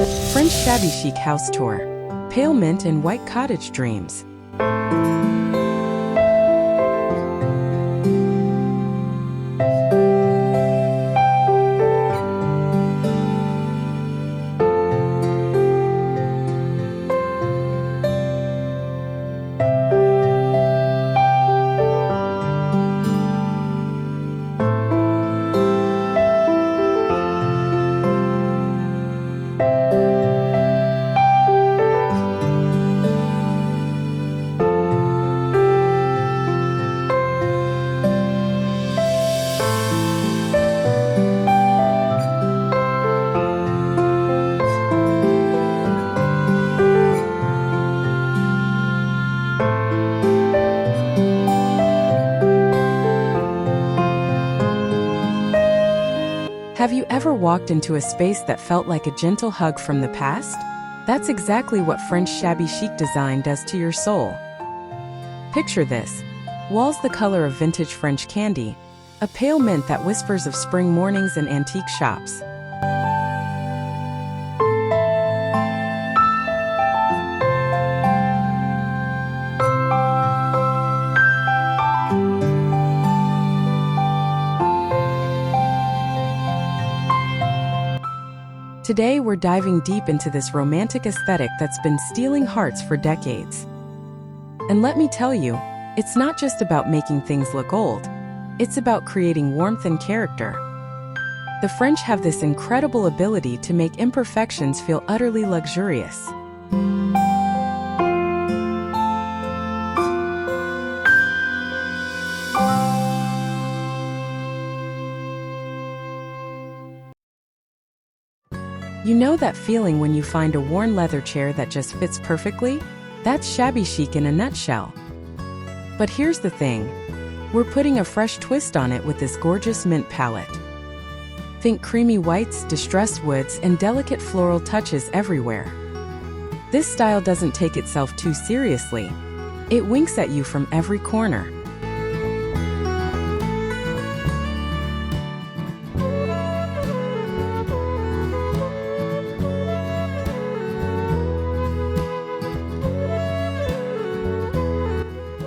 French Shabby Chic House Tour. Pale Mint and White Cottage Dreams. Have you ever walked into a space that felt like a gentle hug from the past? That's exactly what French Shabby Chic design does to your soul. Picture this. Walls the color of vintage French candy, a pale mint that whispers of spring mornings and antique shops. Today we're diving deep into this romantic aesthetic that's been stealing hearts for decades. And let me tell you, it's not just about making things look old. It's about creating warmth and character. The French have this incredible ability to make imperfections feel utterly luxurious. You know that feeling when you find a worn leather chair that just fits perfectly? That's shabby chic in a nutshell. But here's the thing. We're putting a fresh twist on it with this gorgeous mint palette. Think creamy whites, distressed woods, and delicate floral touches everywhere. This style doesn't take itself too seriously. It winks at you from every corner.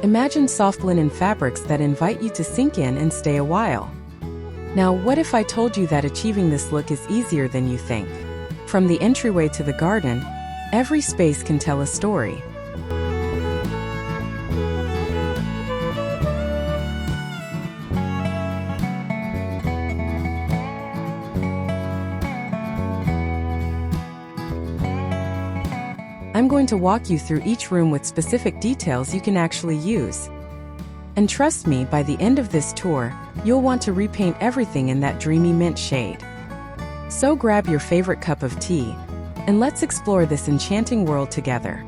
Imagine soft linen fabrics that invite you to sink in and stay a while. Now, what if I told you that achieving this look is easier than you think? From the entryway to the garden, every space can tell a story. I'm going to walk you through each room with specific details you can actually use. And trust me, by the end of this tour, you'll want to repaint everything in that dreamy mint shade. So grab your favorite cup of tea, and let's explore this enchanting world together.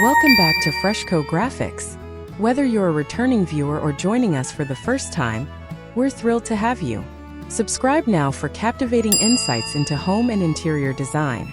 Welcome back to Freshco Graphics. Whether you're a returning viewer or joining us for the first time, we're thrilled to have you. Subscribe now for captivating insights into home and interior design.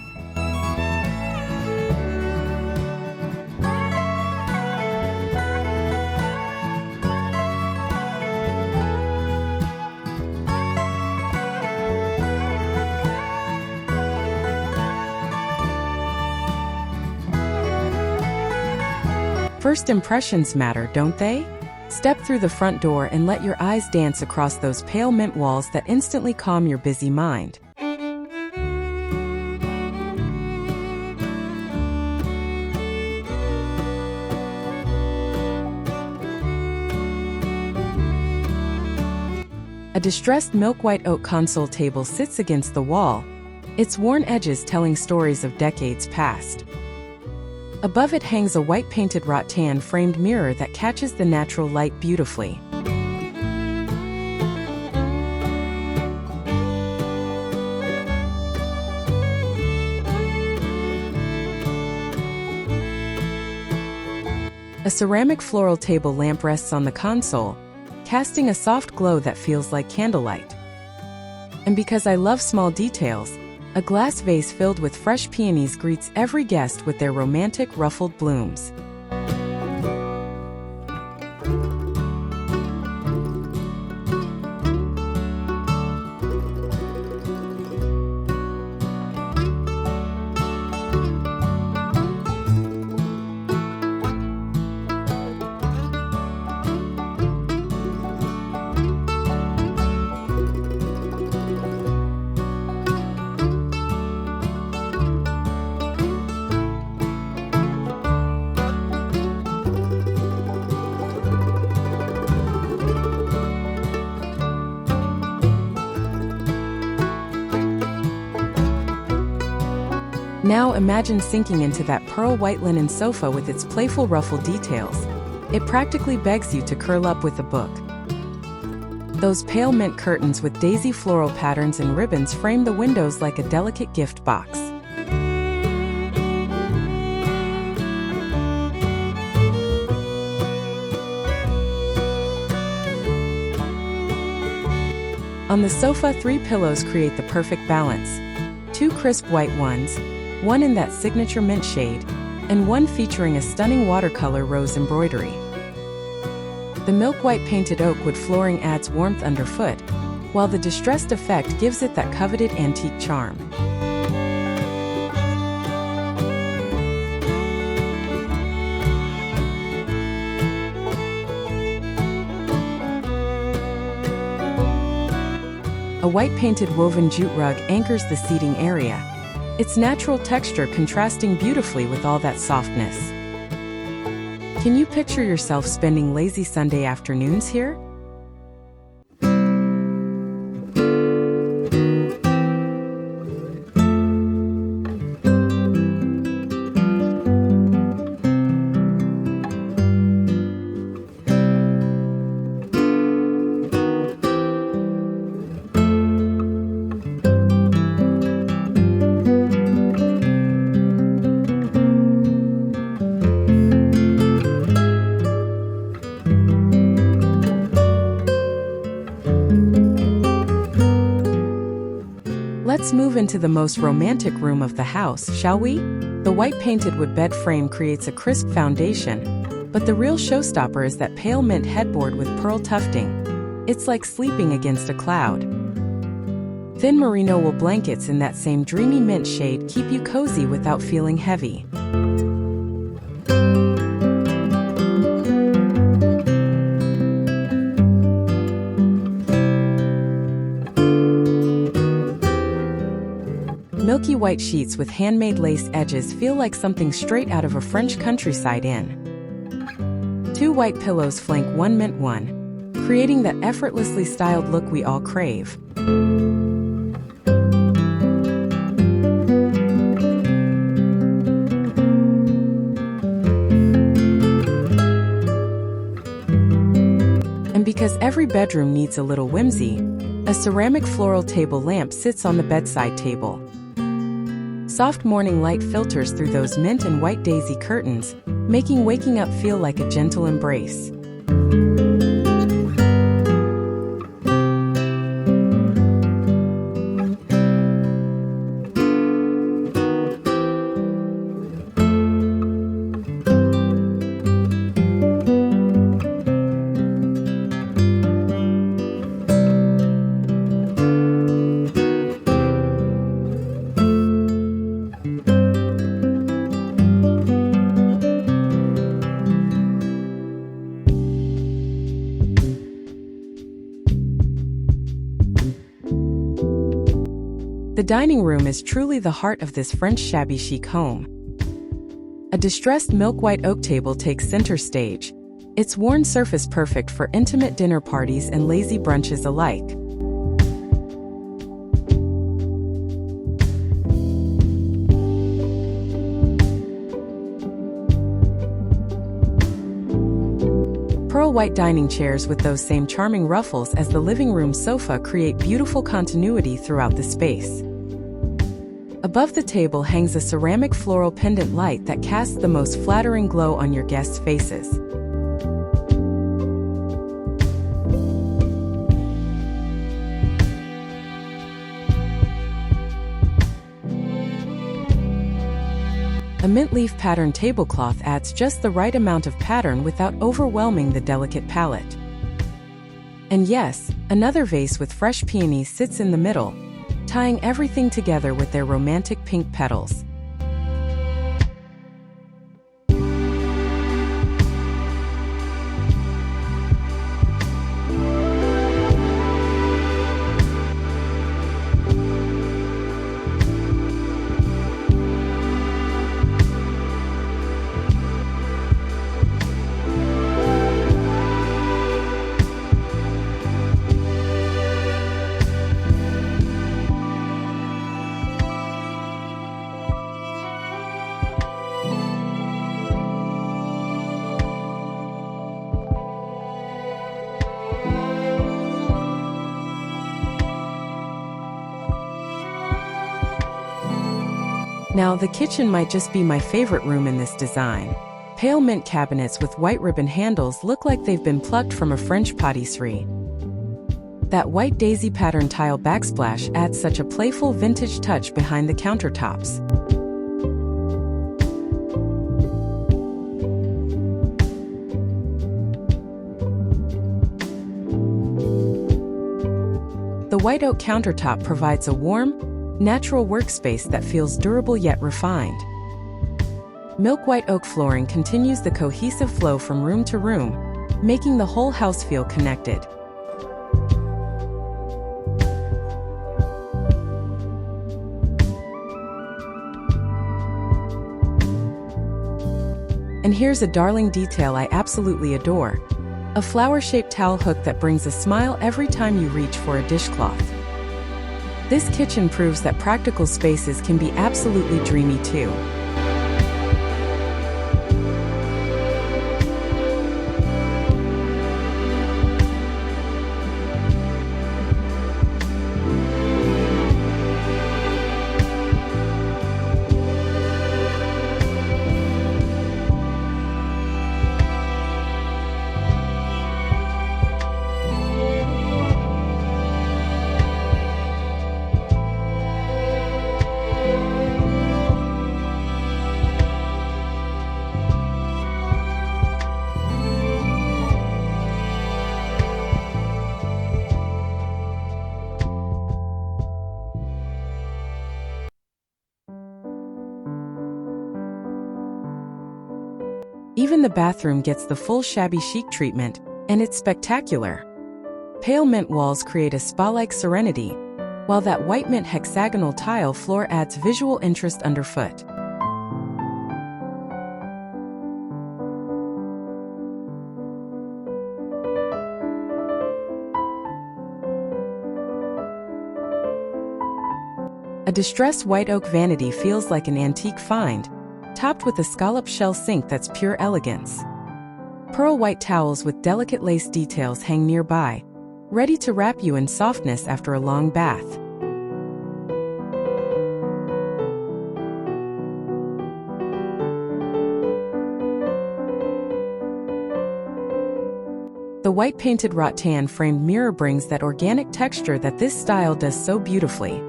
First impressions matter, don't they? Step through the front door and let your eyes dance across those pale mint walls that instantly calm your busy mind. A distressed milk white oak console table sits against the wall, its worn edges telling stories of decades past. Above it hangs a white painted rattan framed mirror that catches the natural light beautifully. A ceramic floral table lamp rests on the console, casting a soft glow that feels like candlelight. And because I love small details, a glass vase filled with fresh peonies greets every guest with their romantic ruffled blooms. Now imagine sinking into that pearl white linen sofa with its playful ruffle details. It practically begs you to curl up with a book. Those pale mint curtains with daisy floral patterns and ribbons frame the windows like a delicate gift box. On the sofa, 3 pillows create the perfect balance. 2 crisp white ones, one in that signature mint shade, and one featuring a stunning watercolor rose embroidery. The milk white painted oak wood flooring adds warmth underfoot, while the distressed effect gives it that coveted antique charm. A white painted woven jute rug anchors the seating area, its natural texture contrasting beautifully with all that softness. Can you picture yourself spending lazy Sunday afternoons here? Let's move into the most romantic room of the house, shall we? The white painted wood bed frame creates a crisp foundation, but the real showstopper is that pale mint headboard with pearl tufting. It's like sleeping against a cloud. Thin merino wool blankets in that same dreamy mint shade keep you cozy without feeling heavy. Milky white sheets with handmade lace edges feel like something straight out of a French countryside inn. 2 white pillows flank one mint one, creating that effortlessly styled look we all crave. And because every bedroom needs a little whimsy, a ceramic floral table lamp sits on the bedside table. Soft morning light filters through those mint and white daisy curtains, making waking up feel like a gentle embrace. The dining room is truly the heart of this French shabby chic home. A distressed milk white oak table takes center stage, its worn surface perfect for intimate dinner parties and lazy brunches alike. Pearl white dining chairs with those same charming ruffles as the living room sofa create beautiful continuity throughout the space. Above the table hangs a ceramic floral pendant light that casts the most flattering glow on your guests' faces. A mint leaf pattern tablecloth adds just the right amount of pattern without overwhelming the delicate palette. And yes, another vase with fresh peonies sits in the middle, tying everything together with their romantic pink petals. Now, the kitchen might just be my favorite room in this design. Pale mint cabinets with white ribbon handles look like they've been plucked from a French patisserie. That white daisy pattern tile backsplash adds such a playful vintage touch behind the countertops. The white oak countertop provides a warm, natural workspace that feels durable yet refined. Milk white oak flooring continues the cohesive flow from room to room, making the whole house feel connected. And here's a darling detail I absolutely adore: a flower-shaped towel hook that brings a smile every time you reach for a dishcloth. This kitchen proves that practical spaces can be absolutely dreamy too. Even the bathroom gets the full shabby chic treatment, and it's spectacular. Pale mint walls create a spa-like serenity, while that white mint hexagonal tile floor adds visual interest underfoot. A distressed white oak vanity feels like an antique find, topped with a scallop shell sink that's pure elegance. Pearl white towels with delicate lace details hang nearby, ready to wrap you in softness after a long bath. The white painted rattan framed mirror brings that organic texture that this style does so beautifully.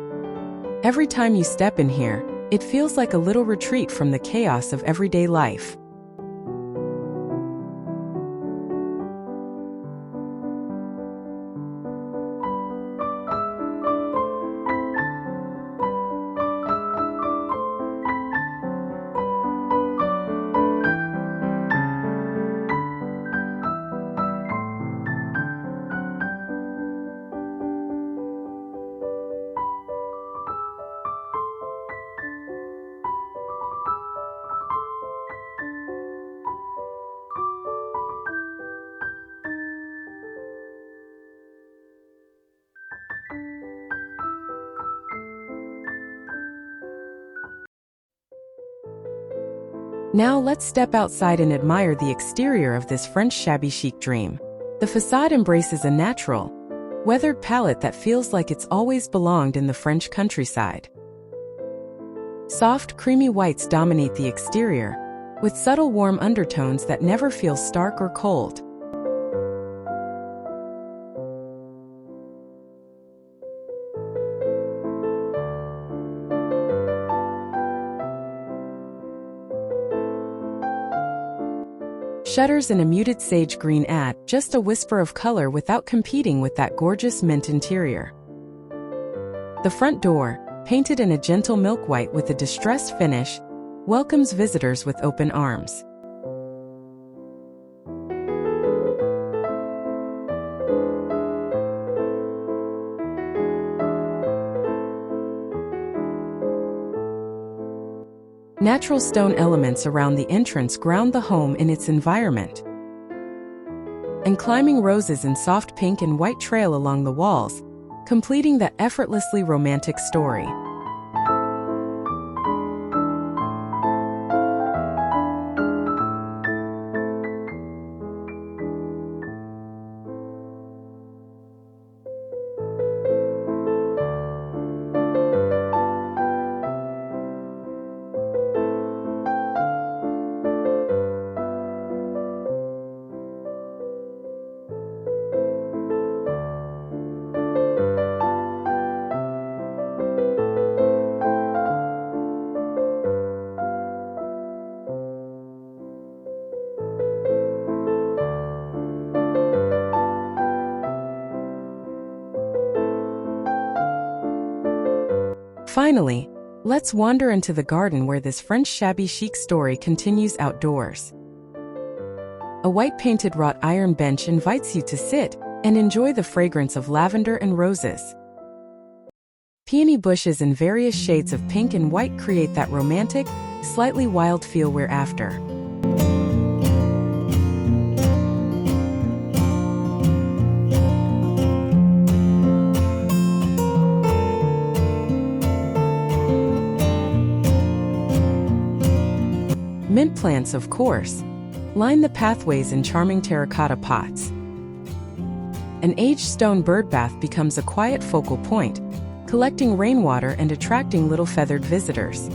Every time you step in here, it feels like a little retreat from the chaos of everyday life. Now let's step outside and admire the exterior of this French shabby chic dream. The facade embraces a natural, weathered palette that feels like it's always belonged in the French countryside. Soft, creamy whites dominate the exterior, with subtle warm undertones that never feel stark or cold. Shutters in a muted sage green add just a whisper of color without competing with that gorgeous mint interior. The front door, painted in a gentle milk white with a distressed finish, welcomes visitors with open arms. Natural stone elements around the entrance ground the home in its environment. And climbing roses in soft pink and white trail along the walls, completing that effortlessly romantic story. Finally, let's wander into the garden where this French shabby chic story continues outdoors. A white painted wrought iron bench invites you to sit and enjoy the fragrance of lavender and roses. Peony bushes in various shades of pink and white create that romantic, slightly wild feel we're after. Mint plants, of course, line the pathways in charming terracotta pots. An aged stone bird bath becomes a quiet focal point, collecting rainwater and attracting little feathered visitors.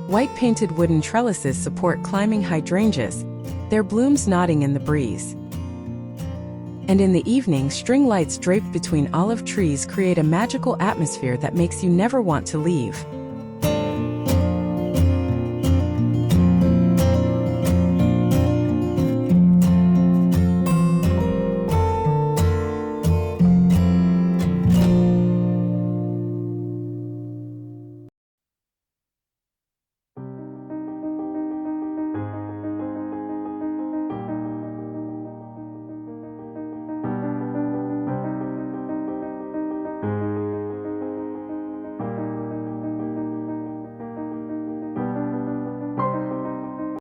White painted wooden trellises support climbing hydrangeas, their blooms nodding in the breeze. And in the evening, string lights draped between olive trees create a magical atmosphere that makes you never want to leave.